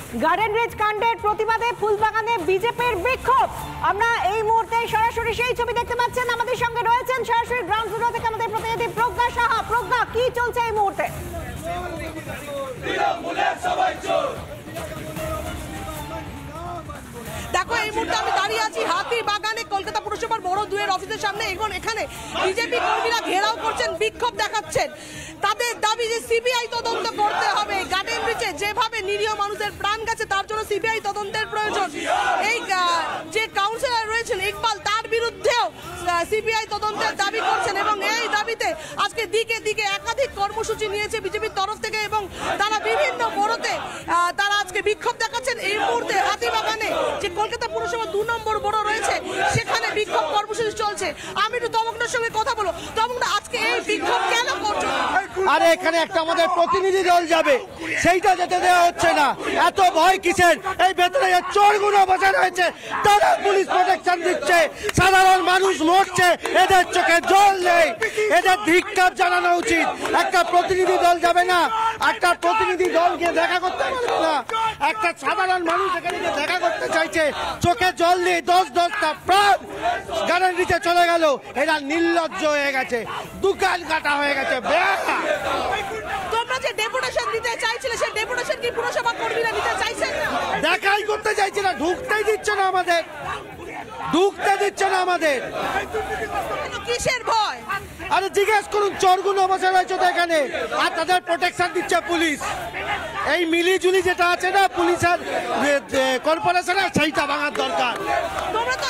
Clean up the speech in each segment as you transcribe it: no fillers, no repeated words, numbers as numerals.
Garden rich কাণ্ডের প্রতিবাদে ফুলবাগানে বিজেপির বিক্ষোভ। আমরা এই মুহূর্তে সরাসরি সেই ছবি দেখতে পাচ্ছেন। আমাদের সঙ্গে রয়েছেন সরাসরি গ্রাউন্ড জিরো থেকে আমাদের প্রতিনিধি প্রজ্ঞা সাহা। প্রজ্ঞা, কি চলছে এই মুহূর্তে? দেখো, এই মুহূর্তে আমি দাঁড়িয়ে আছি হাতিবাগানে কলকাতা পুরসভার বড় দুয়ের অফিসের সামনে। এখন এখানে বিজেপি কর্মীরা ঘেরাও করছেন, বিক্ষোভ দেখাচ্ছেন। তাদের দাবি যে সিবিআই তদন্ত করতে হবে। গার্ডেন রিচে যেভাবে নিরীহ মানুষের প্রাণ গেছে তার জন্য সিবিআই তদন্তের প্রয়োজন। এই যে কাউন্সিলর রয়েছেন ইকবাল, তার বিরুদ্ধেও সিবিআই তদন্তের দাবি করছেন এবং এই দাবিতে আজকে দিকে দিকে একাধিক কর্মসূচি নিয়েছে বিজেপির তরফ থেকে এবং তারা বিভিন্ন বড়তে তারা আজকে বিক্ষোভ দেখাচ্ছেন। এই মুহূর্তে হাতিবাগানে যে কলকাতা পুরসভা 2 নম্বর বড় রয়েছে সেখানে বিক্ষোভ কর্মসূচি চলছে। আমি একটু তমকনার সঙ্গে কথা বলবো। তমকনা, আজকে এই বিক্ষোভ কেন করছো? আরে এখানে একটা আমাদের প্রতিনিধি দল যাবে, সেইটা যেতে দেওয়া হচ্ছে না। এত ভয় কিসের? এই ভেতরে চোরগুলো বসে রয়েছে, তারা পুলিশ প্রোটেকশন দিচ্ছে, সাধারণ মানুষ মরছে, এদের চোখে জল নেই। এদের ধিক্কার জানানো উচিত। একটা প্রতিনিধি দল যাবে না, একটা প্রতিনিধি দলকে দেখা করতে পারবে না। একটা সাধারণ মানুষ এখানে দেখা করতে চাইছে, চোখে জল নেই। 10-10টা প্রাণ গার্ডেন রিচে চলে গেল। এরা নির্লজ্জ হয়ে গেছে, দোকান কাটা হয়ে গেছে। তোমরা যে ডেপুটেশন দিতে চাইছিলে সেই ডেপুটেশন কি পুরসভা কর্মীরা নিতে চাইছেন না? দেখাই করতে চাইছে না, ঢুকতেই দিচ্ছে না আমাদের, ঢুকতে দিচ্ছে না আমাদের। কিসের ভয়? আরে জিজ্ঞেস করুন, চোরগুলো বসে রয়েছে তো এখানে, আর তাদের প্রোটেকশন দিচ্ছে পুলিশ। এই মিলিজুলি যেটা আছে না পুলিশ আর কর্পোরেশনের, সেইটা ভাঙার দরকার। তোমরা তো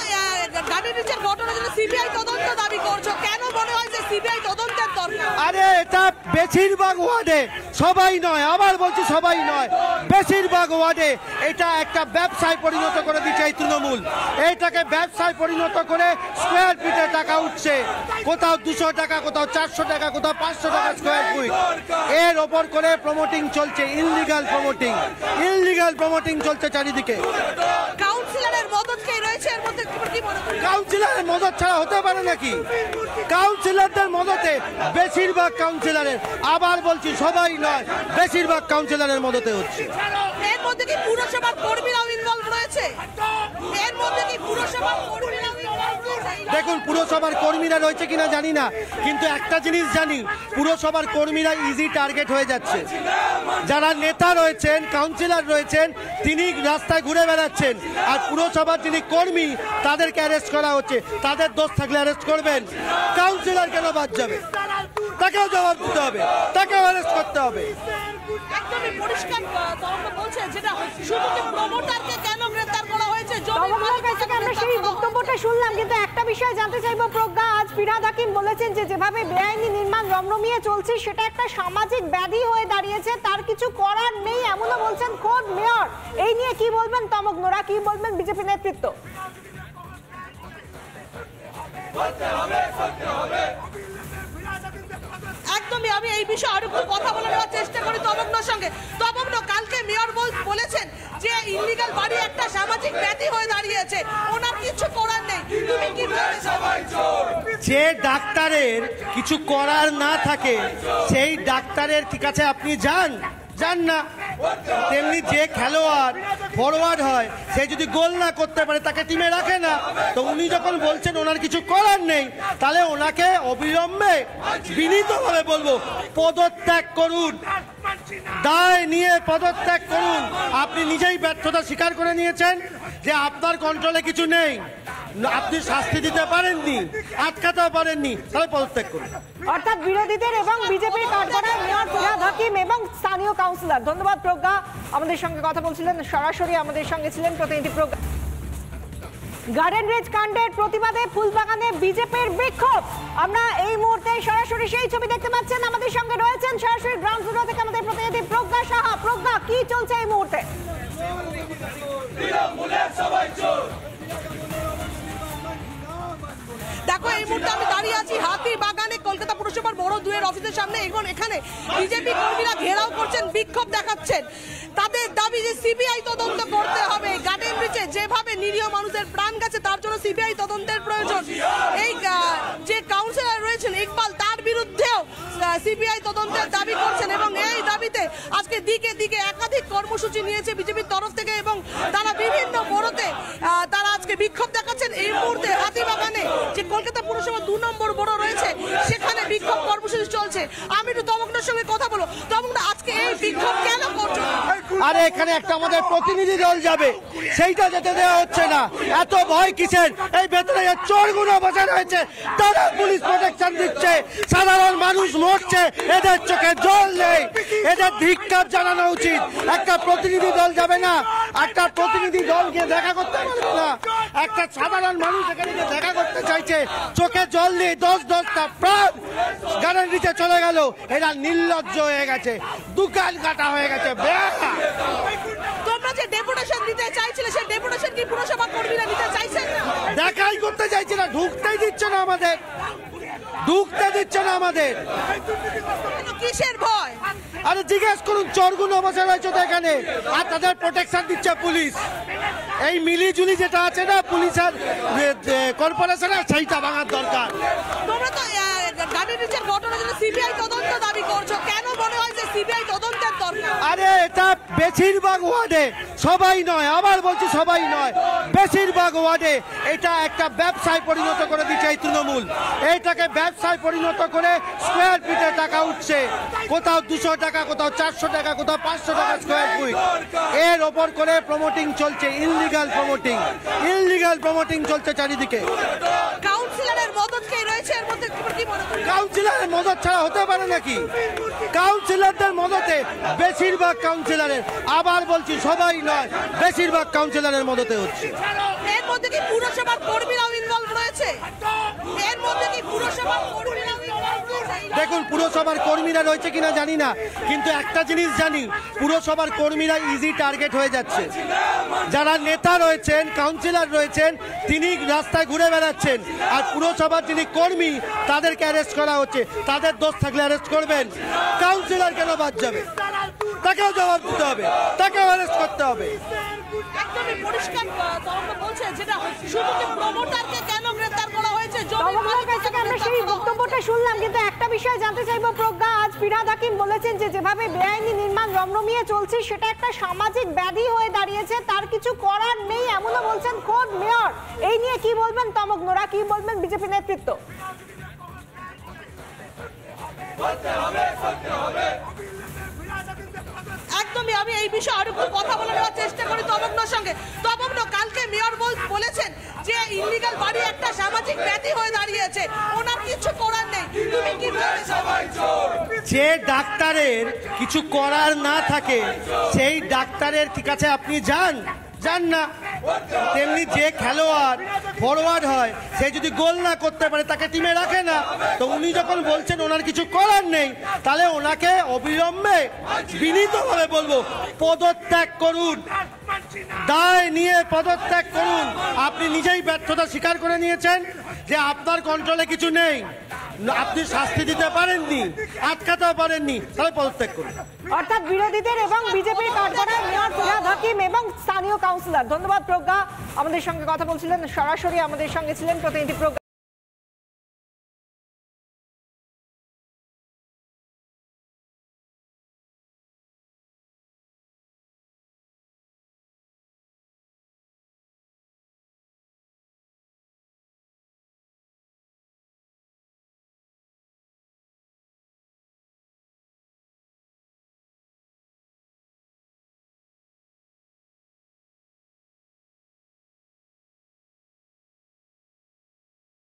গার্ডেন রিচের ঘটনার জন্য সিবিআই তদন্ত দাবি করছো, কেন মনে হয় যে সিবিআই তদন্তের দরকার? আরে এটা বেশিরভাগ ওয়ার্ডে, সবাই নয়, আবার বলছি সবাই নয়, বেশিরভাগ ওয়ার্ডে এটা একটা ব্যবসায় পরিণত করে দিচ্ছে এই তৃণমূল। এইটাকে ব্যবসায় পরিণত করে স্কোয়ার ফিটে টাকা উঠছে, কোথাও 200 টাকা, কোথাও 400 টাকা, কোথাও 500 টাকা স্কোয়ার ফিট। এর ওপর করে প্রমোটিং চলছে, ইললিগাল প্রমোটিং চলছে চারিদিকে। কাউন্সিলরের মদত কে রয়েছে এর মধ্যে? কি মনে হয় কাউন্সিলরের মদত ছাড়া হতে পারে নাকি? কাউন্সিলরদের মদতে, বেশিরভাগ কাউন্সিলরের, আবার বলছি সবাই নয়, বেশিরভাগ কাউন্সিলরের মদতে হচ্ছে। এর মধ্যে কি পুরসভার কর্মীরাও ইনভলভ রয়েছে? এর মধ্যে কি পুরসভার কর্মীরাও ইনভলভ রয়েছে? দেখুন, পুরসভার কর্মীরা রয়েছে কিনা জানি না, কিন্তু একটা জিনিস জানি, পুরসভার কর্মীরা ইজি টার্গেট হয়ে যাচ্ছে। যারা নেতা রয়েছেন, কাউন্সিলর রয়েছেন, তিনি রাস্তায় ঘুরে বেড়াচ্ছেন, আর পুরসভার যিনি কর্মী তাদেরকে অ্যারেস্ট করা হচ্ছে। তাদের দোষ থাকলে অ্যারেস্ট করবেন, কাউন্সিলর কেন বাদ যাবে? তাকেও জবাব দিতে হবে, তাকেও অ্যারেস্ট করতে হবে। একদমই পরিষ্কার তরফ বলছে, যেটা শুধু কি প্রমোটারকে কেন গ্রেফতার করা হয়েছে? তমকনার কাছ থেকে আমরা সেই বক্তব্যটা শুনলাম, কিন্তু একটা বিষয় জানতে চাইবো প্রজ্ঞা। আজ ফিরহাদ হাকিম বলেছেন যে যেভাবে বেআইনি নির্মাণ রমরমিয়ে চলছে সেটা একটা সামাজিক ব্যাধি হয়ে দাঁড়িয়েছে, তার কিছু করার নেই, এমনও বলছেন খোদ মেয়র। এই নিয়ে কি বলবেন তমকনোরা, কি বলবেন বিজেপি নেতৃত্ব? একদমই, আমি এই বিষয়ে আরো একটু কথা বলে নেওয়ার চেষ্টা করি তমকনার সঙ্গে। তমকন, কালকে মেয়র বলেছেন যে ইলিগাল বাড়ি একটা সামাজিক ব্যাধি হয়ে দাঁড়িয়েছে, ওনার কিছু করার নেই। তুমি কি বলছো? যে ডাক্তারের কিছু করার না থাকে সেই ডাক্তারের কাছে আপনি যান না। তেমনি যে খেলোয়াড় ফরওয়ার্ড হয়, সে যদি গোল না করতে পারে তাকে টিমে রাখে না। তো উনি যখন বলছেন ওনার কিছু করার নেই, তাহলে ওনাকে অবিলম্বে, বিনীতভাবে বলবো, পদত্যাগ করুন, দায় নিয়ে পদত্যাগ করুন। আপনি নিজেই ব্যর্থতা স্বীকার করে নিয়েছেন যে আপনার কন্ট্রোলে কিছু নেই, আপনি শাস্তি দিতে পারেননি, আটকাতেও পারেননি, তাহলে পদত্যাগ করুন। অর্থাৎ বিরোধীদের এবং বিজেপির কাঠগড়ায় মেয়র ফিরহাদ হাকিম এবং স্থানীয় কাউন্সিলর। ধন্যবাদ প্রজ্ঞা, আমাদের সঙ্গে কথা বলছিলেন। সরাসরি আমাদের সঙ্গে ছিলেন প্রতিনিধি প্রজ্ঞা। গার্ডেন রিচ কাণ্ডের প্রতিবাদে ফুলবাগানে বিজেপির বিক্ষোভ। আমরা এই মুহূর্তে সরাসরি সেই ছবি দেখতে পাচ্ছেন। আমাদের সঙ্গে রয়েছেন সরাসরি গ্রাউন্ড জিরো থেকে আমাদের প্রতিনিধি প্রজ্ঞা সাহা। প্রজ্ঞা, কি চলছে এই মুহূর্তে? দেখো, এই মুহূর্তে আমি দাঁড়িয়ে আছি হাতিবাগানে কলকাতা পুরসভার বড় দুয়ের অফিসের সামনে। এখন এখানে বিজেপি কর্মীরা ঘেরাও করছেন, বিক্ষোভ দেখাচ্ছেন। তাদের দাবি যে সিবিআই তদন্ত করতে হবে। গার্ডেন রিচে যেভাবে নিরীহ মানুষের প্রাণ গেছে তার জন্য সিবিআই তদন্তের প্রয়োজন। এই যে কাউন্সিলর রয়েছেন ইকবাল, তার বিরুদ্ধেও সিবিআই তদন্তের দাবি করছেন এবং এই দাবিতে আজকে দিকে দিকে একাধিক কর্মসূচি নিয়েছে বিজেপির তরফ আমি একটু তমগ্নর সঙ্গে কথা বলবো। তমগ্ন, আজকে এই বিক্ষোভ কেন করছো? আরে এখানে একটা আমাদের প্রতিনিধি দল যাবে, সেইটা যেতে দেওয়া হচ্ছে না। এত ভয় কিসের? এই ভেতরে যে চোরগুলো বসে রয়েছে তারা পুলিশ প্রোটেকশন দিচ্ছে, সাধারণ মানুষ মরছে, এদের চোখে জল নেই, এদের ধিক্কার জানানো উচিত। একটা প্রতিনিধি দল যাবে না, একটা প্রতিনিধি দল গিয়ে দেখা করতে পারবে না। একটা সাধারণ মানুষ এখানে গিয়ে দেখা করতে চাইছে, চোখে জল নেই, 10-10টা প্রাণ গানের নিচে চলে গেল। এরা নির্লজ্জ হয়ে গেছে, দোকান কাটা হয়ে গেছে। তোমরা যে ডেপুটেশন দিতে চাইছিলে, সেই ডেপুটেশন কি পুরসভা কর্মীরা দিতে চাইছেন না? দেখাই করতে চাইছে না, ঢুকতেই দিচ্ছে না আমাদের, ঢুকতে দিচ্ছে না আমাদের। কিসের ভয়? আরে জিজ্ঞেস করুন, চোরগুলো বসে রয়েছে তো এখানে, আর তাদের প্রোটেকশন দিচ্ছে পুলিশ। এই মিলিজুলি যেটা আছে না পুলিশের কর্পোরেশনের, সেইটা ভাঙার দরকার। তোমরা তো গাড়ির নিচের ঘটনার জন্য সিবিআই তদন্ত দাবি করছো, কেন মনে হয় যে সিবিআই তদন্তের দরকার? আরে এটা বেশিরভাগ ওয়ার্ডে, সবাই নয়, আবার বলছি সবাই নয়, বেশিরভাগ ওয়ার্ডে এটা একটা ব্যবসায় পরিণত করে দিচ্ছে এই তৃণমূল। এইটাকে ব্যবসায় পরিণত করে স্কোয়ার ফিটে টাকা উঠছে, কোথাও 200 টাকা, কোথাও 400 টাকা, কোথাও 500 টাকা স্কোয়ার ফিট। এর ওপর করে প্রমোটিং চলছে, ইললিগাল প্রমোটিং চলছে চারিদিকে। কাউন্সিলরের মদত কে রয়েছে এর মধ্যে, কি মনে হয়? কাউন্সিলরের মদত ছাড়া হতে পারে নাকি? কাউন্সিলরদের মদতে, বেশিরভাগ কাউন্সিলরের, আবার বলছি সবাই নয়, বেশিরভাগ কাউন্সিলরের মদতে হচ্ছে। এর মধ্যে কি পুরসভার কর্মীরাও ইনভলভ রয়েছে? এর মধ্যে কি পুরসভার কর্মীরাও ইনভলভ রয়েছে? দেখুন, পুরসভার কর্মীরা রয়েছে কিনা জানি না, কিন্তু একটা জিনিস জানি, পুরসভার কর্মীরা ইজি টার্গেট হয়ে যাচ্ছে। যারা নেতা রয়েছেন, কাউন্সিলর রয়েছেন, তিনি রাস্তায় ঘুরে বেড়াচ্ছেন, আর পুরসভার যিনি কর্মী তাদেরকে অ্যারেস্ট করা হচ্ছে। তাদের দোষ থাকলে অ্যারেস্ট করবেন, কাউন্সিলর কেন বাদ যাবে? তাকেও জবাব দিতে হবে, তাকেও অ্যারেস্ট করতে হবে। একদমই পরিষ্কার তদন্ত বলছে, যেটা শুধু প্রমোটারকে কেন গ্রেফতার করা হয়েছে? তমগ্নর কাছ থেকে আমরা সেই বক্তব্যটা শুনলাম, কিন্তু একটা বিষয় জানতে চাইবো প্রজ্ঞা। আজ ফিরহাদ হাকিম বলেছেন যে যেভাবে বেআইনি নির্মাণ রমরমিয়ে চলছে সেটা একটা সামাজিক ব্যাধি হয়ে দাঁড়িয়েছে, তার কিছু করার নেই, এমনও বলছেন খোদ মেয়র। এই নিয়ে কি বলবেন তমগ্নরা, কি বলবেন বিজেপি নেতৃত্ব? একদমই, আমি এই বিষয়ে আরো একটু কথা বলার চেষ্টা করি তমগ্নর সঙ্গে। তমগ্ন, কালকে মেয়র বলেছেন যে ইল্লিগাল বাড়ি একটা সামাজিক ব্যাধি হয়ে দাঁড়িয়েছে, ওনার কিছু করার নেই। তুমি কি বলছো? যে ডাক্তারের কিছু করার না থাকে, সেই ডাক্তারের কাছে আপনি যান না। তেমনি যে খেলোয়াড় ফরওয়ার্ড হয়, সে যদি গোল না করতে পারে তাকে টিমে রাখে না। তো উনি যখন বলছেন ওনার কিছু করার নেই, তাহলে ওনাকে অবিলম্বে, বিনীতভাবে বলবো, পদত্যাগ করুন, দায় নিয়ে পদত্যাগ করুন। আপনি নিজেই ব্যর্থতা স্বীকার করে নিয়েছেন যে আপনার কন্ট্রোলে কিছু নেই, আপনি শাস্তি দিতে পারেননি, আটকাতেও পারেননি, তাহলে পদত্যাগ করুন। অর্থাৎ বিরোধীদের এবং বিজেপির কাঠগড়ায় মেয়র ফিরহাদ হাকিম এবং স্থানীয় কাউন্সিলর। ধন্যবাদ প্রজ্ঞা, আমাদের সঙ্গে কথা বলছিলেন, সরাসরি আমাদের সঙ্গে ছিলেন প্রতিনিধি প্রজ্ঞা।